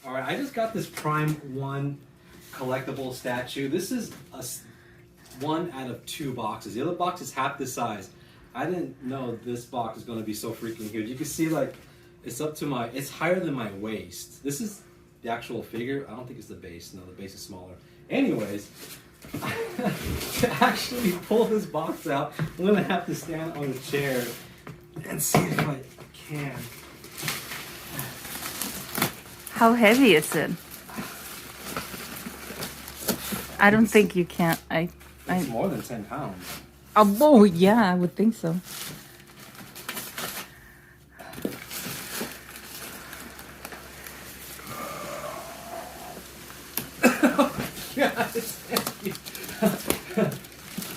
All right, I just got this PRIME1 collectible statue. This is one out of 2 boxes. The other box is half the size. I didn't know this box is going to be so freaking huge. You can see like it's up to it's higher than my waist. This is the actual figure. I don't think it's the base. No, the base is smaller. Anyways, to actually pull this box out, I'm going to have to stand on a chair and see if I can. How heavy is it? I don't think you can. It's more than 10 pounds. Oh, yeah, I would think so. Yeah, it's heavy.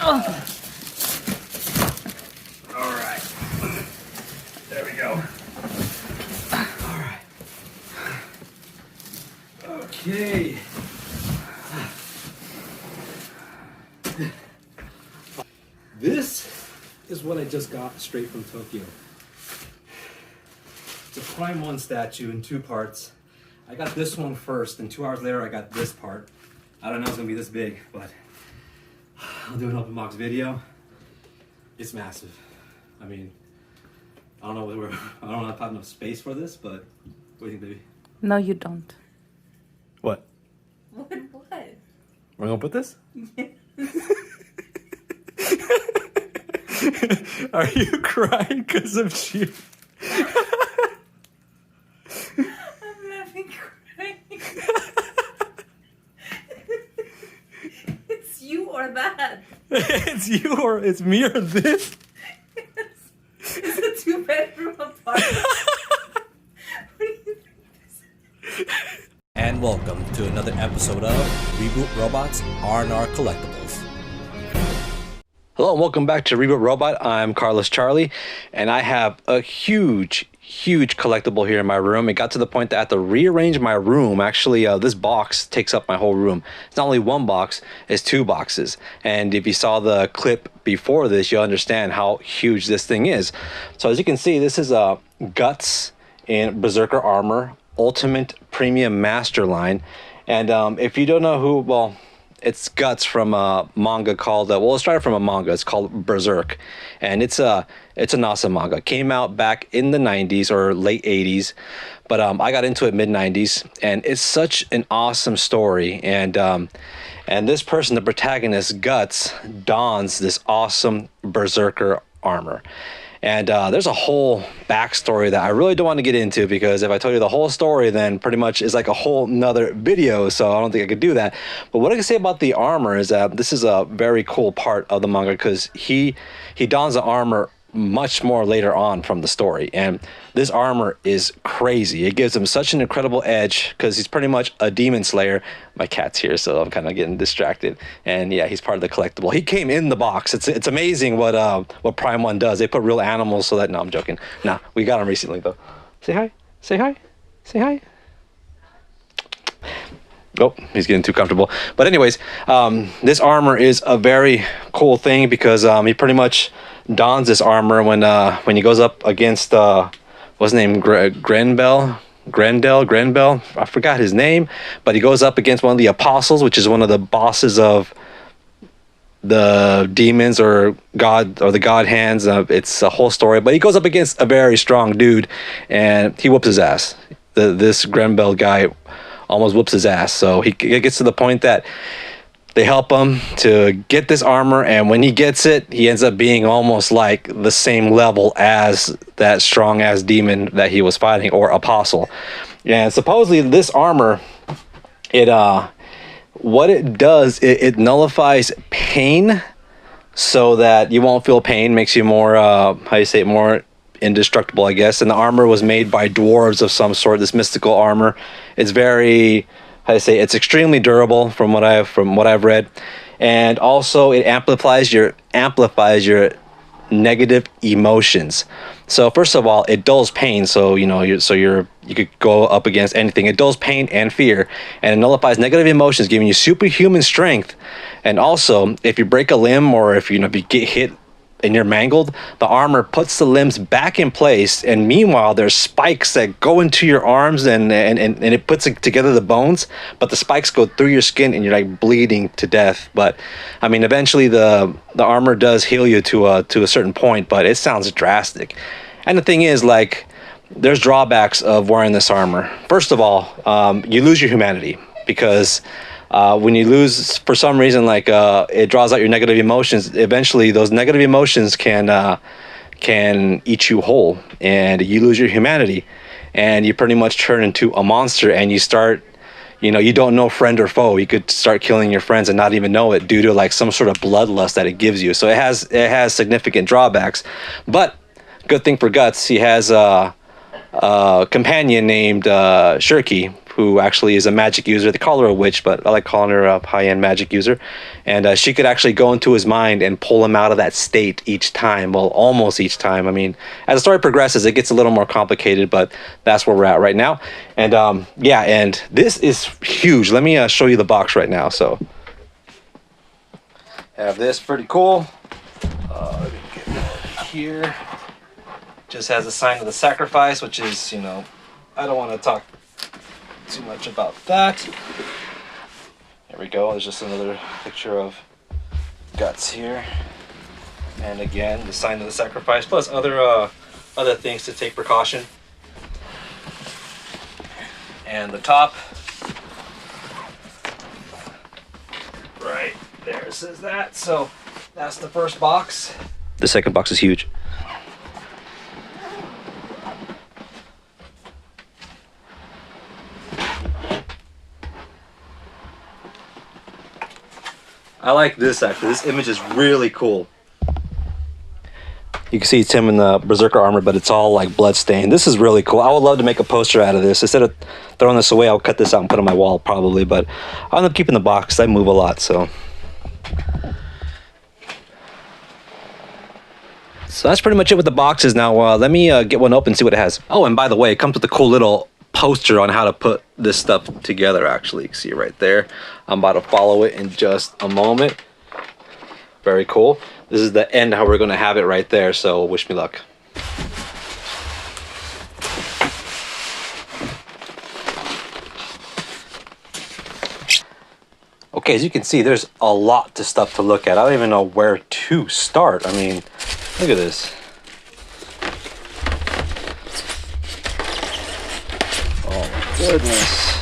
Oh. All right. There we go. All right. Okay. This is what I just got straight from Tokyo. It's a PRIME1 statue in 2 parts. I got this one first, and 2 hours later I got this part. I don't know it's gonna be this big, but I'll do an open box video. It's massive. I mean, I don't know if I don't have enough space for this, but what do you think, baby? No, you don't. What? What? We're gonna put this? Are you crying because of you? I'm laughing crying. It's you or that. It's you or it's me or this? Yes. It's a 2-bedroom apartment. What do you think this is? And welcome to another episode of Reboot Robots R&R Collectibles. Hello and welcome back to Reboot Robot. I'm Carlos Charlie, and I have a huge collectible here in my room. It got to the point that I had to rearrange my room. Actually, this box takes up my whole room. It's not only 1 box, it's 2 boxes. And if you saw the clip before this, you'll understand how huge this thing is. So as you can see, this is Guts in Berserker armor, Ultimate Premium Masterline. And if you don't know who, well, it's Guts from a manga called, well, it started from a manga. It's called Berserk. And it's an awesome manga. It came out back in the 90s or late 80s. But I got into it mid-90s. And it's such an awesome story. And this person, the protagonist, Guts, dons this awesome Berserker armor. And there's a whole backstory that I really don't want to get into, because if I tell you the whole story, then pretty much it's like a whole nother video, so I don't think I could do that. But what I can say about the armor is that this is a very cool part of the manga, because he dons the armor much more later on from the story, and this armor is crazy. It gives him such an incredible edge, because he's pretty much a demon slayer. My cat's here, so I'm kind of getting distracted. And yeah, he's part of the collectible. He came in the box. It's amazing what PRIME1 does. They put real animals so that, no, I'm joking. Nah, we got him recently though. Say hi. Say hi. Say hi. Oh, he's getting too comfortable. But anyways, this armor is a very cool thing, because he pretty much dons this armor when he goes up against what's his name, Grendel. I forgot his name, but he goes up against one of the apostles, which is one of the bosses of the demons or god, or the god hands. It's a whole story, but he goes up against a very strong dude and he whoops his ass. This Grendel guy almost whoops his ass. So it gets to the point that they help him to get this armor, and when he gets it, he ends up being almost like the same level as that strong ass demon that he was fighting, or apostle. And supposedly this armor, what it does, it nullifies pain so that you won't feel pain, makes you more more indestructible, I guess. And the armor was made by dwarves of some sort, this mystical armor. It's very, it's extremely durable from what I've read, and also it amplifies your negative emotions. So first of all, it dulls pain. So you could go up against anything. It dulls pain and fear, and it nullifies negative emotions, giving you superhuman strength. And also, if you break a limb, or if you get hit and you're mangled, the armor puts the limbs back in place, and meanwhile there's spikes that go into your arms and it puts together the bones, but the spikes go through your skin and you're like bleeding to death. But I mean, eventually the armor does heal you to a certain point, but it sounds drastic. And the thing is, like, there's drawbacks of wearing this armor. First of all, you lose your humanity, because when you lose, for some reason, like it draws out your negative emotions. Eventually, those negative emotions can eat you whole, and you lose your humanity, and you pretty much turn into a monster. And you start, you don't know friend or foe. You could start killing your friends and not even know it, due to like some sort of bloodlust that it gives you. So it has significant drawbacks. But good thing for Guts, he has a companion named Shirky, who actually is a magic user. They call her a witch, but I like calling her a high-end magic user. And she could actually go into his mind and pull him out of that state each time. Well, almost each time. I mean, as the story progresses, it gets a little more complicated, but that's where we're at right now. And yeah, and this is huge. Let me show you the box right now. So, have this, pretty cool. Let me get that here. Just has a sign of the sacrifice, which is, I don't want to talk too much about that. There we go. There's just another picture of Guts here, and again the sign of the sacrifice, plus other things to take precaution. And the top, right there, says that. So that's the first box. The second box is huge. I like this, actually. This image is really cool. You can see it's him in the Berserker armor, but it's all like blood stained. This is really cool. I would love to make a poster out of this. Instead of throwing this away, I'll cut this out and put it on my wall probably, but I'll end up keeping the box. I move a lot, so. So that's pretty much it with the boxes. Now let me get one open and see what it has. Oh, and by the way, it comes with a cool little poster on how to put this stuff together. Actually, you can see it right there. I'm about to follow it in just a moment. Very cool. This is the end, how we're going to have it right there, so wish me luck. Okay, as you can see, there's a lot of stuff to look at. I don't even know where to start. I mean, look at this. Goodness.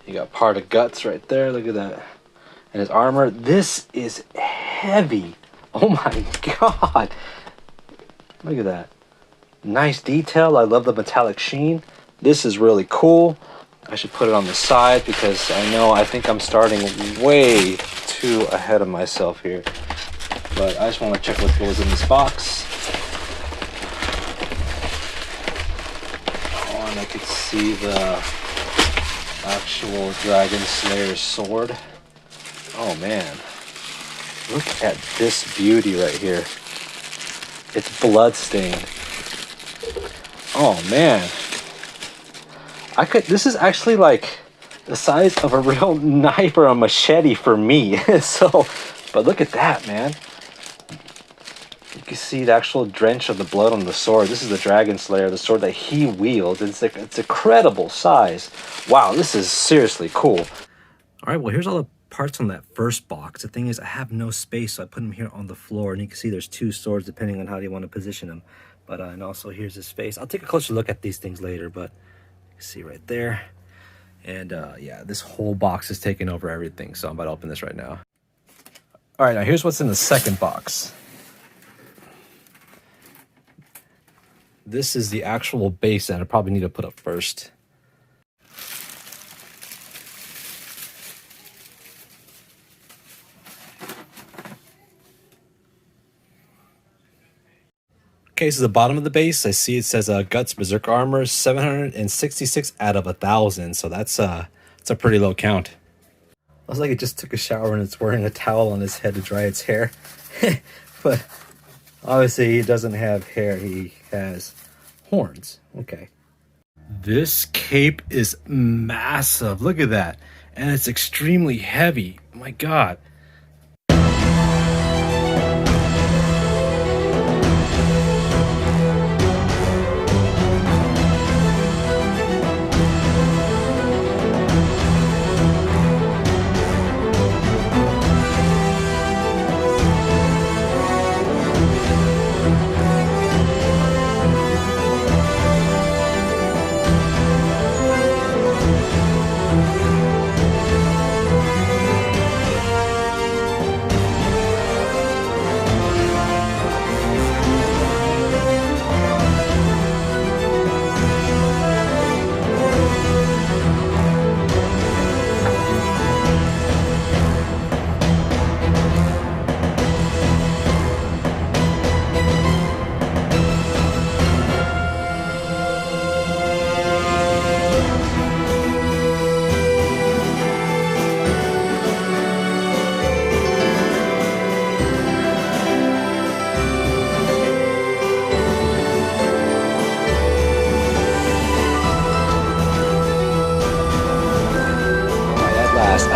You got part of Guts right there. Look at that. And his armor. This is heavy. Oh my god. Look at that. Nice detail. I love the metallic sheen. This is really cool. I should put it on the side because I think I'm starting way too ahead of myself here. But I just want to check what goes in this box. I could see the actual Dragon Slayer's sword. Oh man, look at this beauty right here. It's blood stained. Oh man, this is actually like the size of a real knife or a machete for me. So, but look at that, man. You can see the actual drench of the blood on the sword. This is the Dragon Slayer, the sword that he wields. It's incredible size. Wow, this is seriously cool. All right, well, here's all the parts on that first box. The thing is, I have no space, so I put them here on the floor. And you can see there's two swords, depending on how you want to position them. But and also, here's his face. I'll take a closer look at these things later, but you can see right there. And yeah, this whole box is taking over everything. So I'm about to open this right now. All right, now here's what's in the second box. This is the actual base that I probably need to put up first. Okay, so the bottom of the base, I see it says Guts Berserker Armor 766 out of 1,000. So that's a pretty low count. Looks like it just took a shower and it's wearing a towel on his head to dry its hair. But obviously he doesn't have hair, he has horns. Okay. This cape is massive. Look at that. And it's extremely heavy. My God.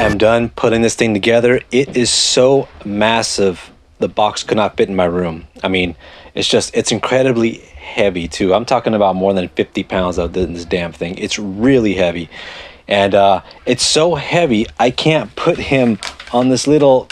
am done putting this thing together. It is so massive, the box could not fit in my room. I mean, it's incredibly heavy too. I'm talking about more than 50 pounds of this damn thing. It's really heavy. And it's so heavy, I can't put him on this little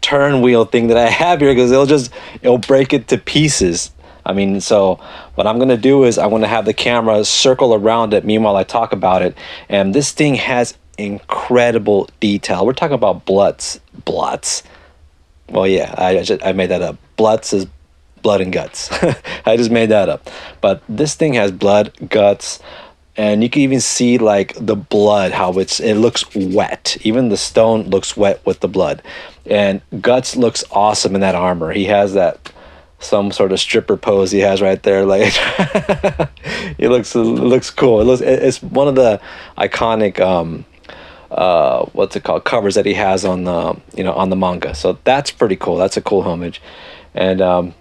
turn wheel thing that I have here because it'll break it to pieces. I mean, so what I'm gonna do is I'm gonna have the camera circle around it meanwhile I talk about it. And this thing has incredible detail. We're talking about bluts. Well, yeah, I made that up. Bluts is blood and guts. I just made that up. But this thing has blood, guts, and you can even see like the blood, how it looks wet. Even the stone looks wet with the blood. And Guts looks awesome in that armor. He has that some sort of stripper pose he has right there. Like it looks cool. It's one of the iconic what's it called, covers that he has on the on the manga. So that's pretty cool. That's a cool homage. And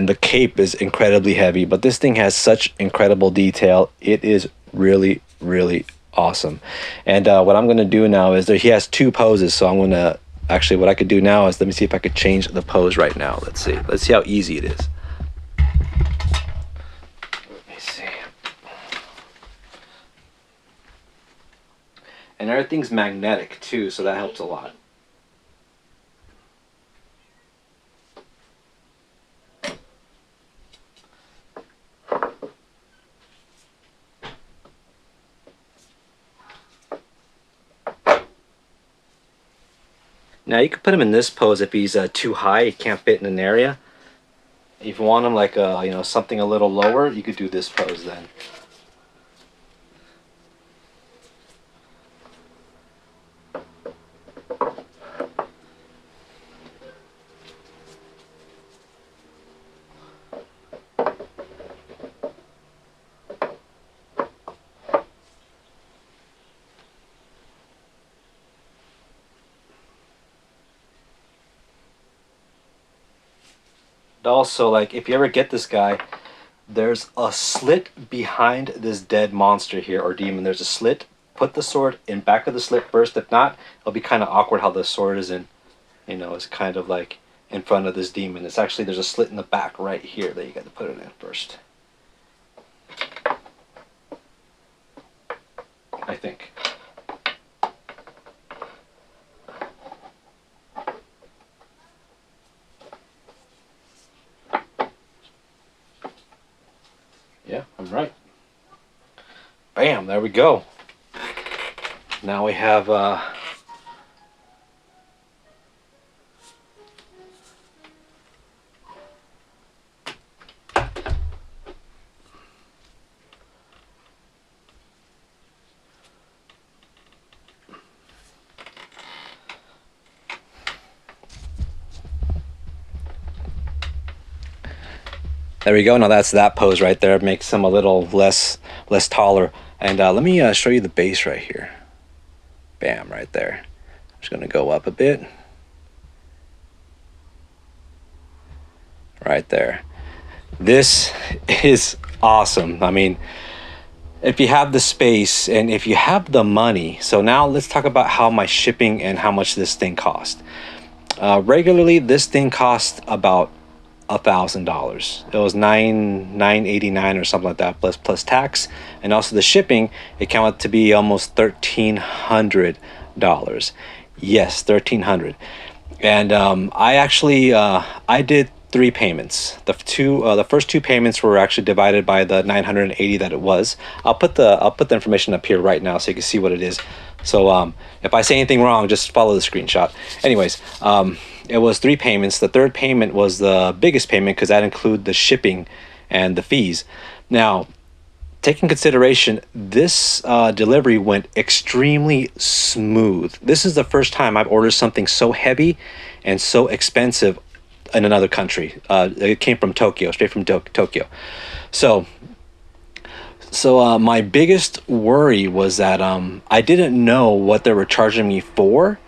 the cape is incredibly heavy, but this thing has such incredible detail. It is really, really awesome. And what I'm going to do now is he has two poses, so I'm going to actually, what I could do now is, let me see if I could change the pose right now. Let's see how easy it is. Let me see. And everything's magnetic too, so that helps a lot. Now you can put him in this pose if he's too high, he can't fit in an area. If you want him like something a little lower, you could do this pose then. Also, like, if you ever get this guy, there's a slit behind this dead monster here, or demon. There's a slit. Put the sword in back of the slit first. If not, it'll be kind of awkward how the sword is in, it's kind of like in front of this demon. It's actually, there's a slit in the back right here that you got to put it in first, I think. Yeah, I'm right. Bam, there we go. Now we have there we go. Now that's that pose right there. It makes him a little less taller. And let me show you the base right here. Bam, right there. I'm just gonna go up a bit. Right there. This is awesome. I mean, if you have the space and if you have the money. So now let's talk about how my shipping and how much this thing cost. Regularly, this thing cost about $1,000. It was $989 or something like that, plus tax, and also the shipping. It came out to be almost $1,300. Yes, $1,300. And I actually I did 3 payments. The first 2 payments were actually divided by the 980 that it was. I'll put the information up here right now so you can see what it is. So if I say anything wrong, just follow the screenshot. Anyways, it was 3 payments. The third payment was the biggest payment because that included the shipping and the fees. Now, taking consideration, this delivery went extremely smooth. This is the first time I've ordered something so heavy and so expensive in another country. It came from Tokyo, straight from Tokyo. So my biggest worry was that I didn't know what they were charging me for,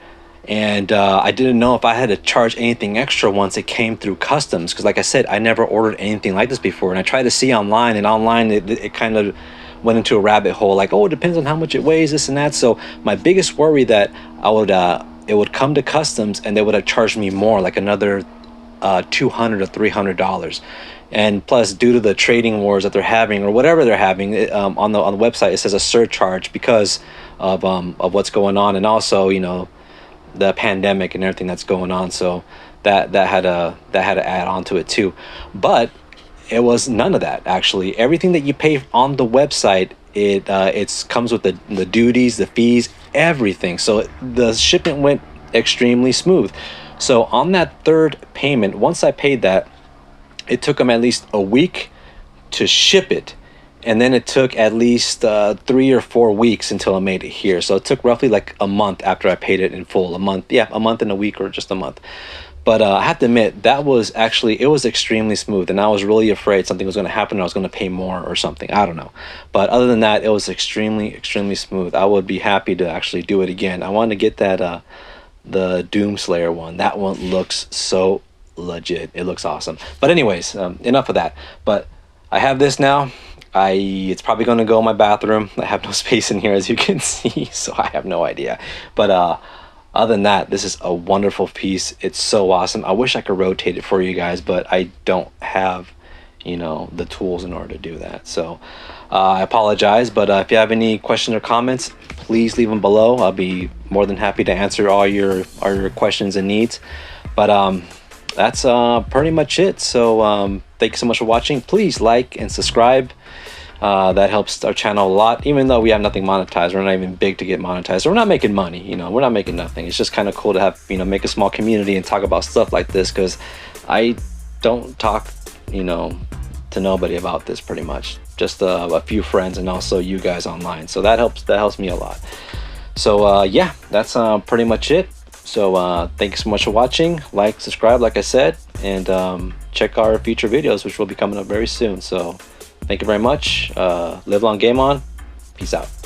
and I didn't know if I had to charge anything extra once it came through customs, because like I said, I never ordered anything like this before, and I tried to see online, and online it kind of went into a rabbit hole like, oh, it depends on how much it weighs, this and that. So my biggest worry that I would it would come to customs and they would have charged me more, like another $200 or $300. And plus, due to the trading wars that they're having or whatever they're having, on the website it says a surcharge because of what's going on, and also, you know, the pandemic and everything that's going on. So that had to add on to it too. But it was none of that, actually. Everything that you pay on the website, it comes with the duties, the fees, everything. So the shipment went extremely smooth. So on that third payment, once I paid that, it took them at least a week to ship it, and then it took at least 3 or 4 weeks until I made it here. So it took roughly like a month after I paid it in full. A month and a week, or just a month. But I have to admit, that was actually, it was extremely smooth, and I was really afraid something was going to happen and I was going to pay more or something. I don't know. But other than that, it was extremely, extremely smooth. I would be happy to actually do it again. I want to get that the Doomslayer one. That one looks so legit. It looks awesome. But anyways, enough of that. But I have this now. It's probably going to go in my bathroom. I have no space in here, as you can see, so I have no idea. But other than that, this is a wonderful piece. It's so awesome. I wish I could rotate it for you guys, but I don't have, you know, the tools in order to do that. So I apologize, but if you have any questions or comments, please leave them below. I'll be more than happy to answer all your questions and needs. But that's pretty much it. So thank you so much for watching. Please like and subscribe. That helps our channel a lot, even though we have nothing monetized. We're not even big to get monetized. We're not making money, you know, we're not making nothing. It's just kind of cool to have, you know, make a small community and talk about stuff like this, because I don't talk, you know, to nobody about this, pretty much. Just a few friends and also you guys online. So that helps me a lot. So yeah, that's pretty much it. So thank you so much for watching. Like, subscribe, like I said, and check our future videos, which will be coming up very soon. So thank you very much. Live long, game on. Peace out.